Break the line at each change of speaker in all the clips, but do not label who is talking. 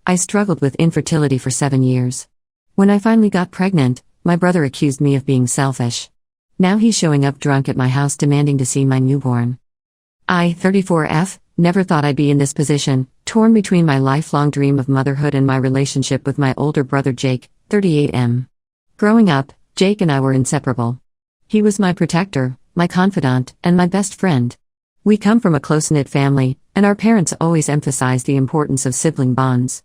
I struggled with infertility for 7 years. When I finally got pregnant, my brother accused me of being selfish. Now he's showing up drunk at my house demanding to see my newborn. I, 34F, never thought I'd be in this position, torn between my lifelong dream of motherhood and my relationship with my older brother Jake, 38M. Growing up, Jake and I were inseparable. He was my protector, my confidant, and my best friend. We come from a close-knit family, and our parents always emphasized the importance of sibling bonds.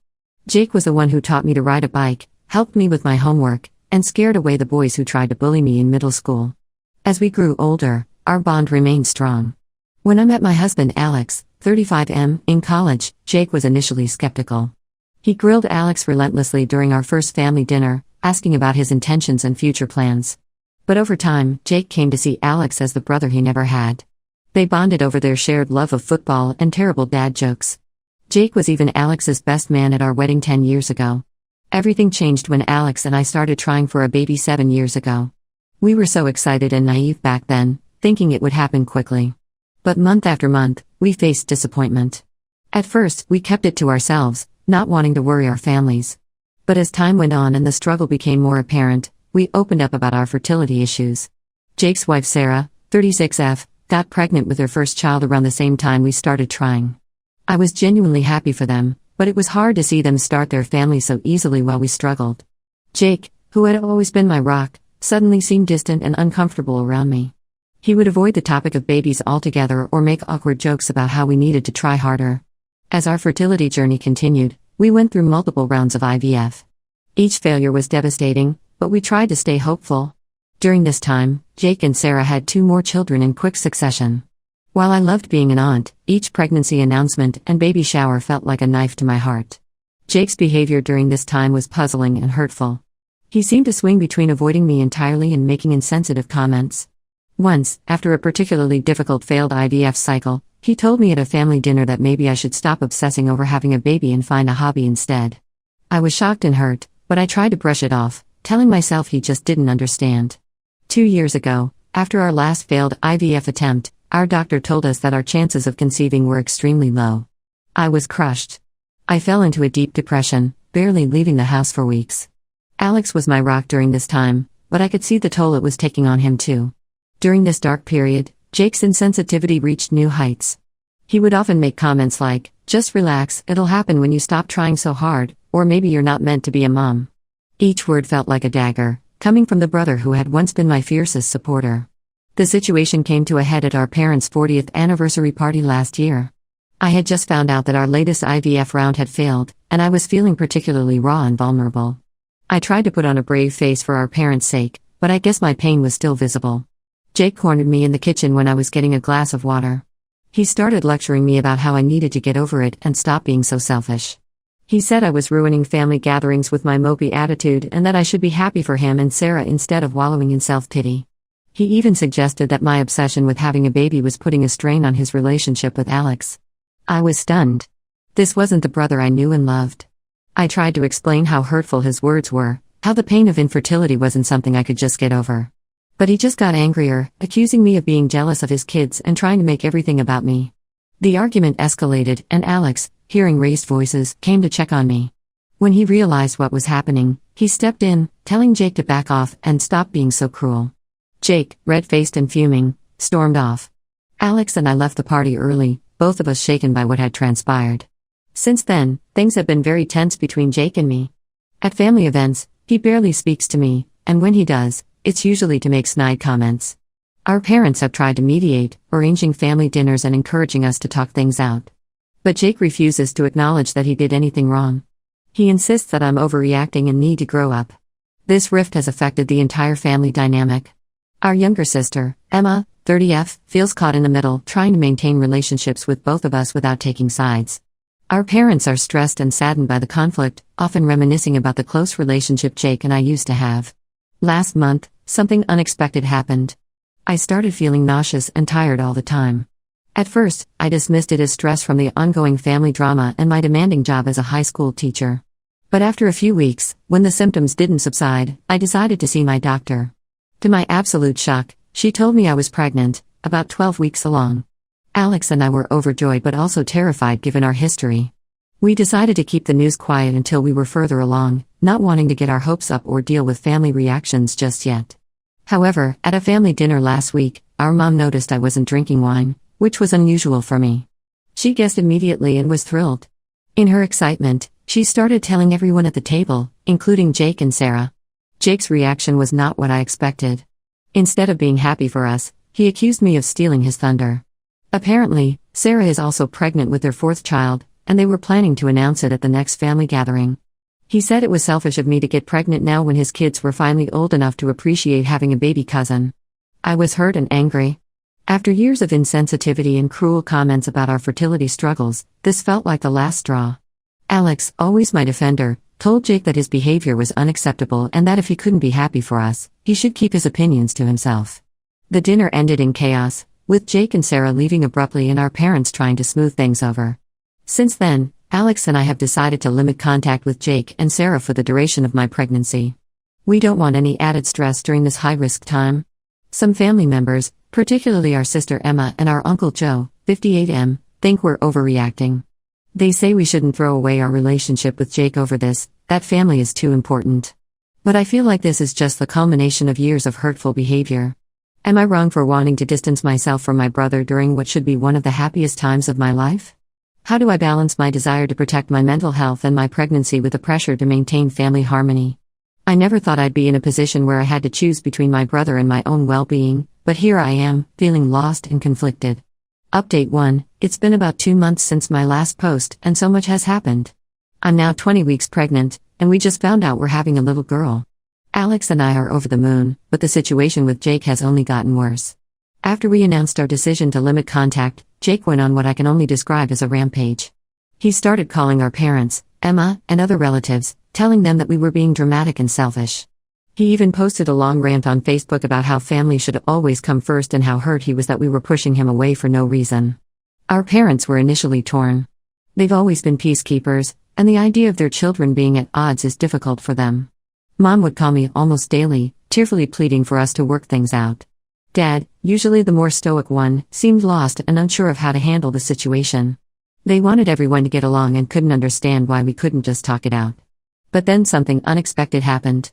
Jake was the one who taught me to ride a bike, helped me with my homework, and scared away the boys who tried to bully me in middle school. As we grew older, our bond remained strong. When I met my husband Alex, 35M, in college, Jake was initially skeptical. He grilled Alex relentlessly during our first family dinner, asking about his intentions and future plans. But over time, Jake came to see Alex as the brother he never had. They bonded over their shared love of football and terrible dad jokes. Jake was even Alex's best man at our wedding 10 years ago. Everything changed when Alex and I started trying for a baby 7 years ago. We were so excited and naive back then, thinking it would happen quickly. But month after month, we faced disappointment. At first, we kept it to ourselves, not wanting to worry our families. But as time went on and the struggle became more apparent, we opened up about our fertility issues. Jake's wife Sarah, 36F, got pregnant with her first child around the same time we started trying. I was genuinely happy for them, but it was hard to see them start their family so easily while we struggled. Jake, who had always been my rock, suddenly seemed distant and uncomfortable around me. He would avoid the topic of babies altogether or make awkward jokes about how we needed to try harder. As our fertility journey continued, we went through multiple rounds of IVF. Each failure was devastating, but we tried to stay hopeful. During this time, Jake and Sarah had 2 more children in quick succession. While I loved being an aunt, each pregnancy announcement and baby shower felt like a knife to my heart. Jake's behavior during this time was puzzling and hurtful. He seemed to swing between avoiding me entirely and making insensitive comments. Once, after a particularly difficult failed IVF cycle, he told me at a family dinner that maybe I should stop obsessing over having a baby and find a hobby instead. I was shocked and hurt, but I tried to brush it off, telling myself he just didn't understand. 2 years ago, after our last failed IVF attempt, our doctor told us that our chances of conceiving were extremely low. I was crushed. I fell into a deep depression, barely leaving the house for weeks. Alex was my rock during this time, but I could see the toll it was taking on him too. During this dark period, Jake's insensitivity reached new heights. He would often make comments like, "Just relax, it'll happen when you stop trying so hard," or "Maybe you're not meant to be a mom." Each word felt like a dagger, coming from the brother who had once been my fiercest supporter. The situation came to a head at our parents' 40th anniversary party last year. I had just found out that our latest IVF round had failed, and I was feeling particularly raw and vulnerable. I tried to put on a brave face for our parents' sake, but I guess my pain was still visible. Jake cornered me in the kitchen when I was getting a glass of water. He started lecturing me about how I needed to get over it and stop being so selfish. He said I was ruining family gatherings with my mopey attitude and that I should be happy for him and Sarah instead of wallowing in self-pity. He even suggested that my obsession with having a baby was putting a strain on his relationship with Alex. I was stunned. This wasn't the brother I knew and loved. I tried to explain how hurtful his words were, how the pain of infertility wasn't something I could just get over. But he just got angrier, accusing me of being jealous of his kids and trying to make everything about me. The argument escalated, and Alex, hearing raised voices, came to check on me. When he realized what was happening, he stepped in, telling Jake to back off and stop being so cruel. Jake, red-faced and fuming, stormed off. Alex and I left the party early, both of us shaken by what had transpired. Since then, things have been very tense between Jake and me. At family events, he barely speaks to me, and when he does, it's usually to make snide comments. Our parents have tried to mediate, arranging family dinners and encouraging us to talk things out. But Jake refuses to acknowledge that he did anything wrong. He insists that I'm overreacting and need to grow up. This rift has affected the entire family dynamic. Our younger sister, Emma, 30F, feels caught in the middle, trying to maintain relationships with both of us without taking sides. Our parents are stressed and saddened by the conflict, often reminiscing about the close relationship Jake and I used to have. Last month, something unexpected happened. I started feeling nauseous and tired all the time. At first, I dismissed it as stress from the ongoing family drama and my demanding job as a high school teacher. But after a few weeks, when the symptoms didn't subside, I decided to see my doctor. To my absolute shock, she told me I was pregnant, about 12 weeks along. Alex and I were overjoyed but also terrified given our history. We decided to keep the news quiet until we were further along, not wanting to get our hopes up or deal with family reactions just yet. However, at a family dinner last week, our mom noticed I wasn't drinking wine, which was unusual for me. She guessed immediately and was thrilled. In her excitement, she started telling everyone at the table, including Jake and Sarah. Jake's reaction was not what I expected. Instead of being happy for us, he accused me of stealing his thunder. Apparently, Sarah is also pregnant with their fourth child, and they were planning to announce it at the next family gathering. He said it was selfish of me to get pregnant now when his kids were finally old enough to appreciate having a baby cousin. I was hurt and angry. After years of insensitivity and cruel comments about our fertility struggles, this felt like the last straw. Alex, always my defender, told Jake that his behavior was unacceptable and that if he couldn't be happy for us, he should keep his opinions to himself. The dinner ended in chaos, with Jake and Sarah leaving abruptly and our parents trying to smooth things over. Since then, Alex and I have decided to limit contact with Jake and Sarah for the duration of my pregnancy. We don't want any added stress during this high-risk time. Some family members, particularly our sister Emma and our uncle Joe, 58M, think we're overreacting. They say we shouldn't throw away our relationship with Jake over this, that family is too important. But I feel like this is just the culmination of years of hurtful behavior. Am I wrong for wanting to distance myself from my brother during what should be one of the happiest times of my life? How do I balance my desire to protect my mental health and my pregnancy with the pressure to maintain family harmony? I never thought I'd be in a position where I had to choose between my brother and my own well-being, but here I am, feeling lost and conflicted. Update 1, it's been about 2 months since my last post, and so much has happened. I'm now 20 weeks pregnant, and we just found out we're having a little girl. Alex and I are over the moon, but the situation with Jake has only gotten worse. After we announced our decision to limit contact, Jake went on what I can only describe as a rampage. He started calling our parents, Emma, and other relatives, telling them that we were being dramatic and selfish. He even posted a long rant on Facebook about how family should always come first and how hurt he was that we were pushing him away for no reason. Our parents were initially torn. They've always been peacekeepers, and the idea of their children being at odds is difficult for them. Mom would call me almost daily, tearfully pleading for us to work things out. Dad, usually the more stoic one, seemed lost and unsure of how to handle the situation. They wanted everyone to get along and couldn't understand why we couldn't just talk it out. But then something unexpected happened.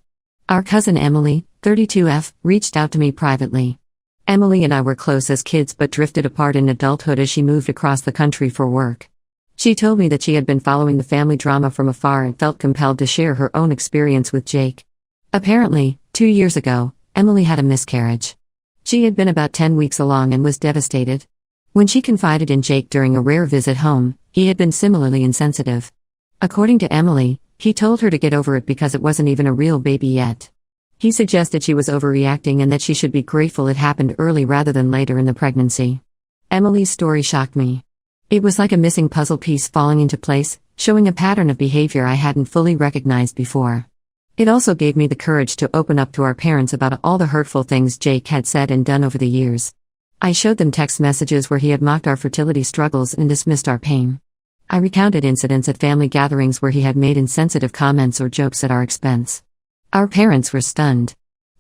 Our cousin Emily, 32F, reached out to me privately. Emily and I were close as kids but drifted apart in adulthood as she moved across the country for work. She told me that she had been following the family drama from afar and felt compelled to share her own experience with Jake. Apparently, 2 years ago, Emily had a miscarriage. She had been about 10 weeks along and was devastated. When she confided in Jake during a rare visit home, he had been similarly insensitive. According to Emily, he told her to get over it because it wasn't even a real baby yet. He suggested she was overreacting and that she should be grateful it happened early rather than later in the pregnancy. Emily's story shocked me. It was like a missing puzzle piece falling into place, showing a pattern of behavior I hadn't fully recognized before. It also gave me the courage to open up to our parents about all the hurtful things Jake had said and done over the years. I showed them text messages where he had mocked our fertility struggles and dismissed our pain. I recounted incidents at family gatherings where he had made insensitive comments or jokes at our expense. Our parents were stunned.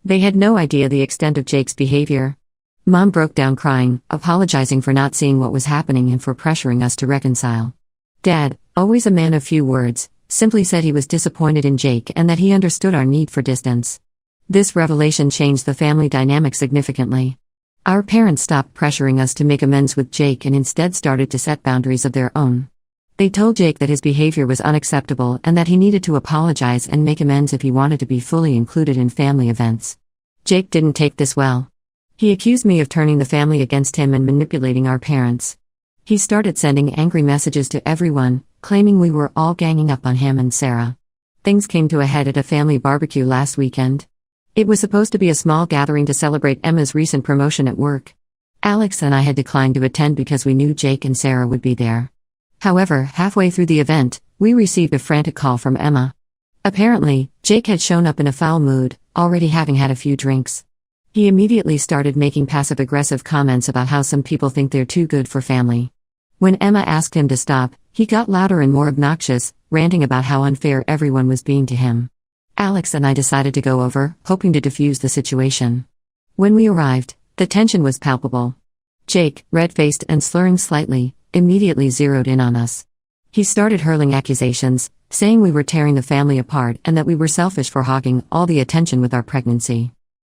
They had no idea the extent of Jake's behavior. Mom broke down crying, apologizing for not seeing what was happening and for pressuring us to reconcile. Dad, always a man of few words, simply said he was disappointed in Jake and that he understood our need for distance. This revelation changed the family dynamic significantly. Our parents stopped pressuring us to make amends with Jake and instead started to set boundaries of their own. They told Jake that his behavior was unacceptable and that he needed to apologize and make amends if he wanted to be fully included in family events. Jake didn't take this well. He accused me of turning the family against him and manipulating our parents. He started sending angry messages to everyone, claiming we were all ganging up on him and Sarah. Things came to a head at a family barbecue last weekend. It was supposed to be a small gathering to celebrate Emma's recent promotion at work. Alex and I had declined to attend because we knew Jake and Sarah would be there. However, halfway through the event, we received a frantic call from Emma. Apparently, Jake had shown up in a foul mood, already having had a few drinks. He immediately started making passive-aggressive comments about how some people think they're too good for family. When Emma asked him to stop, he got louder and more obnoxious, ranting about how unfair everyone was being to him. Alex and I decided to go over, hoping to defuse the situation. When we arrived, the tension was palpable. Jake, red-faced and slurring slightly, immediately zeroed in on us. He started hurling accusations, saying we were tearing the family apart and that we were selfish for hogging all the attention with our pregnancy.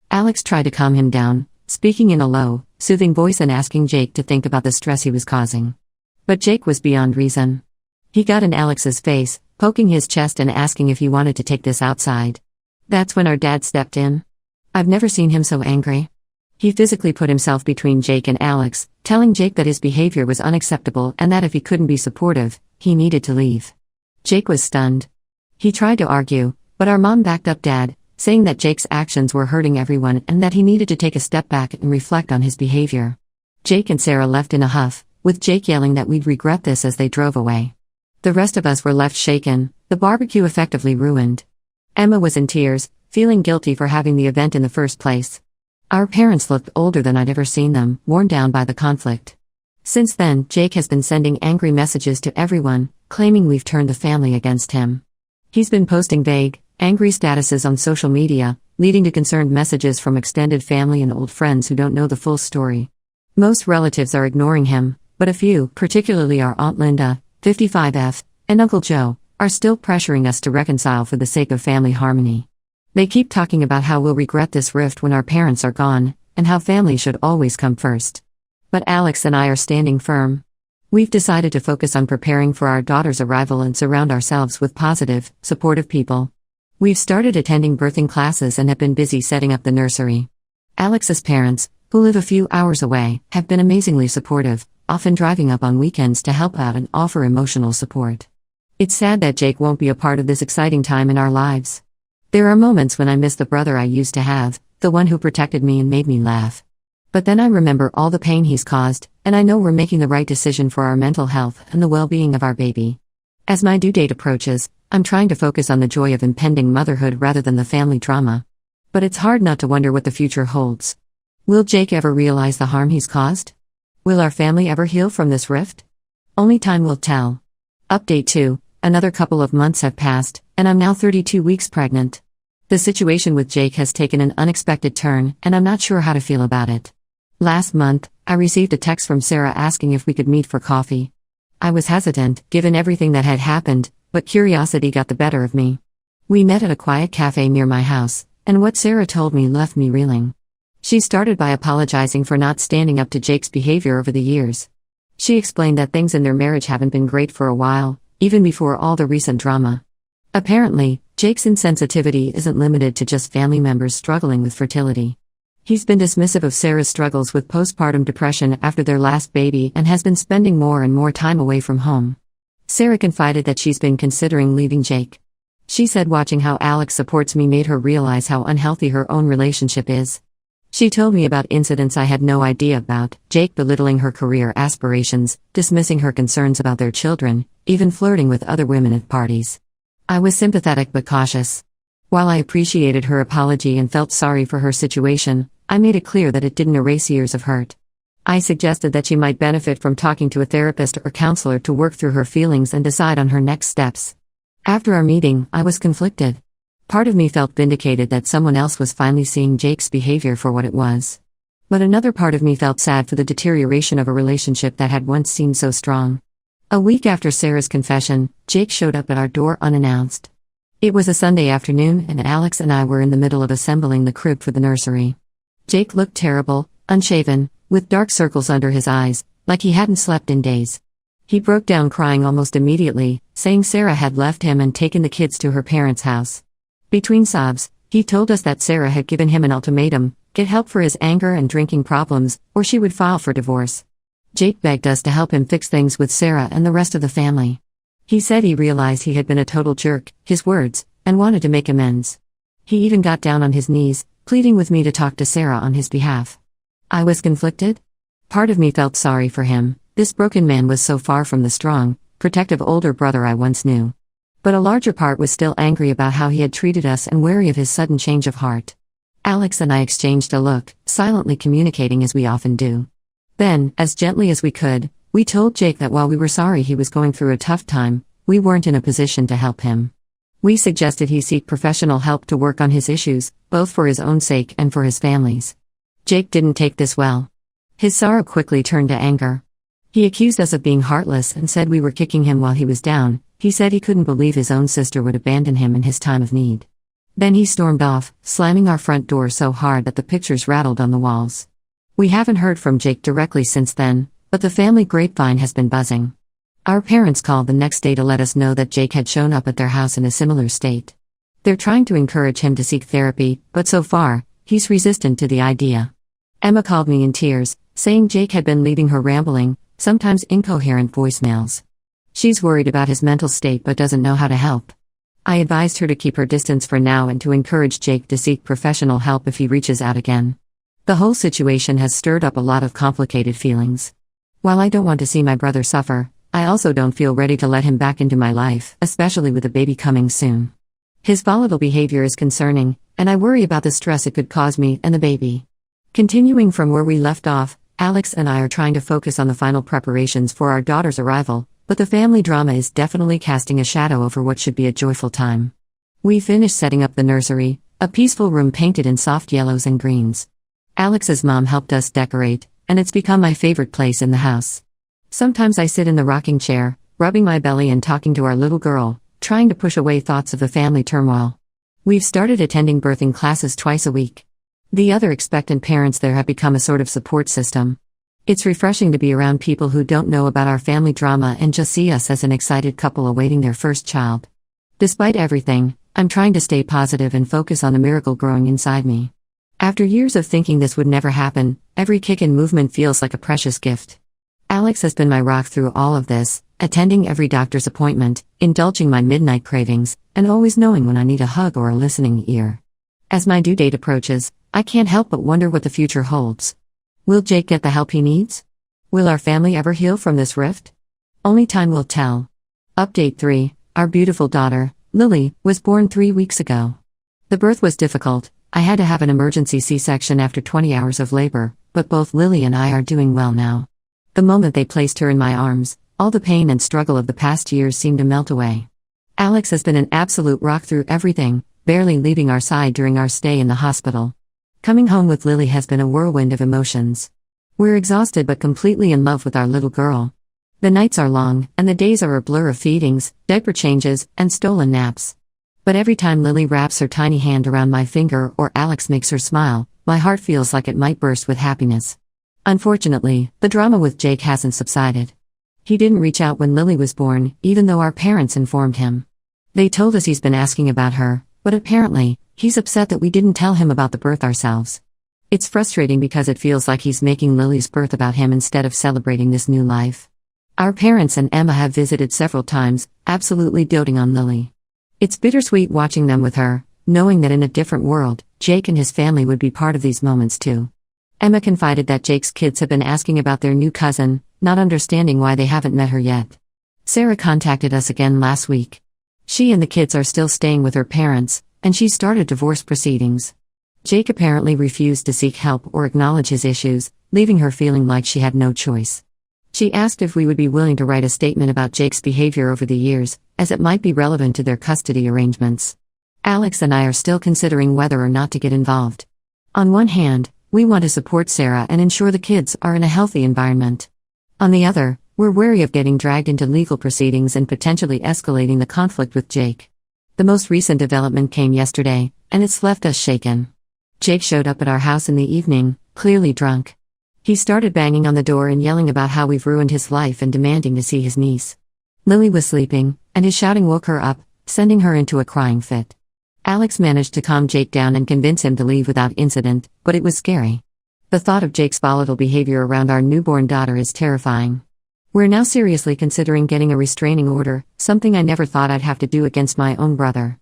Alex tried to calm him down, speaking in a low, soothing voice and asking Jake to think about the stress he was causing. But Jake was beyond reason. He got in Alex's face, poking his chest and asking if he wanted to take this outside. That's when our dad stepped in. I've never seen him so angry. He physically put himself between Jake and Alex, telling Jake that his behavior was unacceptable and that if he couldn't be supportive, he needed to leave. Jake was stunned. He tried to argue, but our mom backed up Dad, saying that Jake's actions were hurting everyone and that he needed to take a step back and reflect on his behavior. Jake and Sarah left in a huff, with Jake yelling that we'd regret this as they drove away. The rest of us were left shaken, the barbecue effectively ruined. Emma was in tears, feeling guilty for having the event in the first place. Our parents looked older than I'd ever seen them, worn down by the conflict. Since then, Jake has been sending angry messages to everyone, claiming we've turned the family against him. He's been posting vague, angry statuses on social media, leading to concerned messages from extended family and old friends who don't know the full story. Most relatives are ignoring him, but a few, particularly our Aunt Linda, 55F, and Uncle Joe, are still pressuring us to reconcile for the sake of family harmony. They keep talking about how we'll regret this rift when our parents are gone, and how family should always come first. But Alex and I are standing firm. We've decided to focus on preparing for our daughter's arrival and surround ourselves with positive, supportive people. We've started attending birthing classes and have been busy setting up the nursery. Alex's parents, who live a few hours away, have been amazingly supportive, often driving up on weekends to help out and offer emotional support. It's sad that Jake won't be a part of this exciting time in our lives. There are moments when I miss the brother I used to have, the one who protected me and made me laugh. But then I remember all the pain he's caused, and I know we're making the right decision for our mental health and the well-being of our baby. As my due date approaches, I'm trying to focus on the joy of impending motherhood rather than the family drama. But it's hard not to wonder what the future holds. Will Jake ever realize the harm he's caused? Will our family ever heal from this rift? Only time will tell. Update 2. Another couple of months have passed, and I'm now 32 weeks pregnant. The situation with Jake has taken an unexpected turn, and I'm not sure how to feel about it. Last month, I received a text from Sarah asking if we could meet for coffee. I was hesitant, given everything that had happened, but curiosity got the better of me. We met at a quiet cafe near my house, and what Sarah told me left me reeling. She started by apologizing for not standing up to Jake's behavior over the years. She explained that things in their marriage haven't been great for a while, even before all the recent drama. Apparently, Jake's insensitivity isn't limited to just family members struggling with fertility. He's been dismissive of Sarah's struggles with postpartum depression after their last baby and has been spending more and more time away from home. Sarah confided that she's been considering leaving Jake. She said watching how Alex supports me made her realize how unhealthy her own relationship is. She told me about incidents I had no idea about, Jake belittling her career aspirations, dismissing her concerns about their children, even flirting with other women at parties. I was sympathetic but cautious. While I appreciated her apology and felt sorry for her situation, I made it clear that it didn't erase years of hurt. I suggested that she might benefit from talking to a therapist or counselor to work through her feelings and decide on her next steps. After our meeting, I was conflicted. Part of me felt vindicated that someone else was finally seeing Jake's behavior for what it was. But another part of me felt sad for the deterioration of a relationship that had once seemed so strong. A week after Sarah's confession, Jake showed up at our door unannounced. It was a Sunday afternoon and Alex and I were in the middle of assembling the crib for the nursery. Jake looked terrible, unshaven, with dark circles under his eyes, like he hadn't slept in days. He broke down crying almost immediately, saying Sarah had left him and taken the kids to her parents' house. Between sobs, he told us that Sarah had given him an ultimatum: get help for his anger and drinking problems, or she would file for divorce. Jake begged us to help him fix things with Sarah and the rest of the family. He said he realized he had been a total jerk, his words, and wanted to make amends. He even got down on his knees, pleading with me to talk to Sarah on his behalf. I was conflicted. Part of me felt sorry for him. This broken man was so far from the strong, protective older brother I once knew. But a larger part was still angry about how he had treated us and wary of his sudden change of heart. Alex and I exchanged a look, silently communicating as we often do. Then, as gently as we could, we told Jake that while we were sorry he was going through a tough time, we weren't in a position to help him. We suggested he seek professional help to work on his issues, both for his own sake and for his family's. Jake didn't take this well. His sorrow quickly turned to anger. He accused us of being heartless and said we were kicking him while he was down. He said he couldn't believe his own sister would abandon him in his time of need. Then he stormed off, slamming our front door so hard that the pictures rattled on the walls. We haven't heard from Jake directly since then, but the family grapevine has been buzzing. Our parents called the next day to let us know that Jake had shown up at their house in a similar state. They're trying to encourage him to seek therapy, but so far, he's resistant to the idea. Emma called me in tears, saying Jake had been leaving her rambling, sometimes incoherent voicemails. She's worried about his mental state but doesn't know how to help. I advised her to keep her distance for now and to encourage Jake to seek professional help if he reaches out again. The whole situation has stirred up a lot of complicated feelings. While I don't want to see my brother suffer, I also don't feel ready to let him back into my life, especially with a baby coming soon. His volatile behavior is concerning, and I worry about the stress it could cause me and the baby. Continuing from where we left off, Alex and I are trying to focus on the final preparations for our daughter's arrival, but the family drama is definitely casting a shadow over what should be a joyful time. We finished setting up the nursery, a peaceful room painted in soft yellows and greens. Alex's mom helped us decorate, and it's become my favorite place in the house. Sometimes I sit in the rocking chair, rubbing my belly and talking to our little girl, trying to push away thoughts of the family turmoil. We've started attending birthing classes twice a week. The other expectant parents there have become a sort of support system. It's refreshing to be around people who don't know about our family drama and just see us as an excited couple awaiting their first child. Despite everything, I'm trying to stay positive and focus on the miracle growing inside me. After years of thinking this would never happen, every kick and movement feels like a precious gift. Alex has been my rock through all of this, attending every doctor's appointment, indulging my midnight cravings, and always knowing when I need a hug or a listening ear. As my due date approaches, I can't help but wonder what the future holds. Will Jake get the help he needs? Will our family ever heal from this rift? Only time will tell. Update 3. Our beautiful daughter, Lily, was born 3 weeks ago. The birth was difficult. I had to have an emergency C-section after 20 hours of labor, but both Lily and I are doing well now. The moment they placed her in my arms, all the pain and struggle of the past years seemed to melt away. Alex has been an absolute rock through everything, barely leaving our side during our stay in the hospital. Coming home with Lily has been a whirlwind of emotions. We're exhausted but completely in love with our little girl. The nights are long, and the days are a blur of feedings, diaper changes, and stolen naps. But every time Lily wraps her tiny hand around my finger or Alex makes her smile, my heart feels like it might burst with happiness. Unfortunately, the drama with Jake hasn't subsided. He didn't reach out when Lily was born, even though our parents informed him. They told us he's been asking about her, but apparently, he's upset that we didn't tell him about the birth ourselves. It's frustrating because it feels like he's making Lily's birth about him instead of celebrating this new life. Our parents and Emma have visited several times, absolutely doting on Lily. It's bittersweet watching them with her, knowing that in a different world, Jake and his family would be part of these moments too. Emma confided that Jake's kids have been asking about their new cousin, not understanding why they haven't met her yet. Sarah contacted us again last week. She and the kids are still staying with her parents, and she started divorce proceedings. Jake apparently refused to seek help or acknowledge his issues, leaving her feeling like she had no choice. She asked if we would be willing to write a statement about Jake's behavior over the years, as it might be relevant to their custody arrangements. Alex and I are still considering whether or not to get involved. On one hand, we want to support Sarah and ensure the kids are in a healthy environment. On the other, we're wary of getting dragged into legal proceedings and potentially escalating the conflict with Jake. The most recent development came yesterday, and it's left us shaken. Jake showed up at our house in the evening, clearly drunk. He started banging on the door and yelling about how we've ruined his life and demanding to see his niece. Lily was sleeping, and his shouting woke her up, sending her into a crying fit. Alex managed to calm Jake down and convince him to leave without incident, but it was scary. The thought of Jake's volatile behavior around our newborn daughter is terrifying. We're now seriously considering getting a restraining order, something I never thought I'd have to do against my own brother.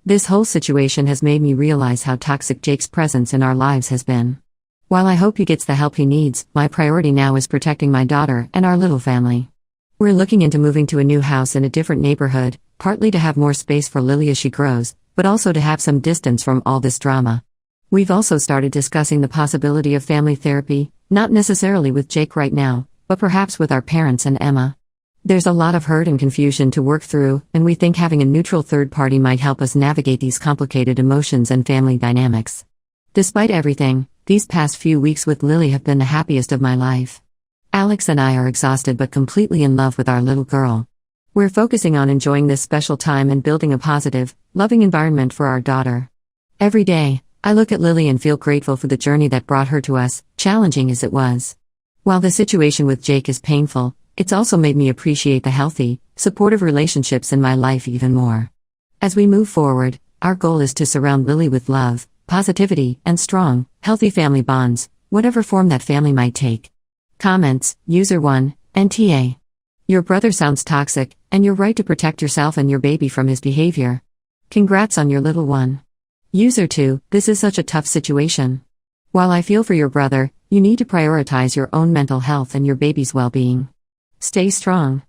This whole situation has made me realize how toxic Jake's presence in our lives has been. While I hope he gets the help he needs, my priority now is protecting my daughter and our little family. We're looking into moving to a new house in a different neighborhood, partly to have more space for Lily as she grows, but also to have some distance from all this drama. We've also started discussing the possibility of family therapy, not necessarily with Jake right now, but perhaps with our parents and Emma. There's a lot of hurt and confusion to work through, and we think having a neutral third party might help us navigate these complicated emotions and family dynamics. Despite everything, these past few weeks with Lily have been the happiest of my life. Alex and I are exhausted but completely in love with our little girl. We're focusing on enjoying this special time and building a positive, loving environment for our daughter. Every day, I look at Lily and feel grateful for the journey that brought her to us, challenging as it was. While the situation with Jake is painful, it's also made me appreciate the healthy, supportive relationships in my life even more. As we move forward, our goal is to surround Lily with love, positivity, and strong, healthy family bonds, whatever form that family might take. Comments, User 1, NTA. Your brother sounds toxic, and you're right to protect yourself and your baby from his behavior. Congrats on your little one. User 2, this is such a tough situation. While I feel for your brother, you need to prioritize your own mental health and your baby's well-being. Stay strong.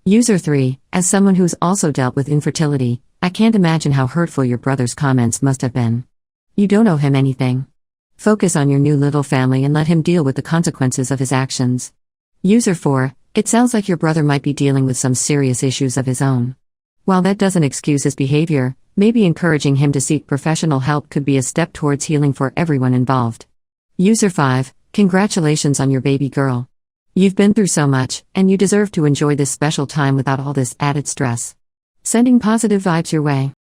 User 3, as someone who's also dealt with infertility, I can't imagine how hurtful your brother's comments must have been. You don't owe him anything. Focus on your new little family and let him deal with the consequences of his actions. User 4, it sounds like your brother might be dealing with some serious issues of his own. While that doesn't excuse his behavior, maybe encouraging him to seek professional help could be a step towards healing for everyone involved. User 5, congratulations on your baby girl. You've been through so much, and you deserve to enjoy this special time without all this added stress. Sending positive vibes your way.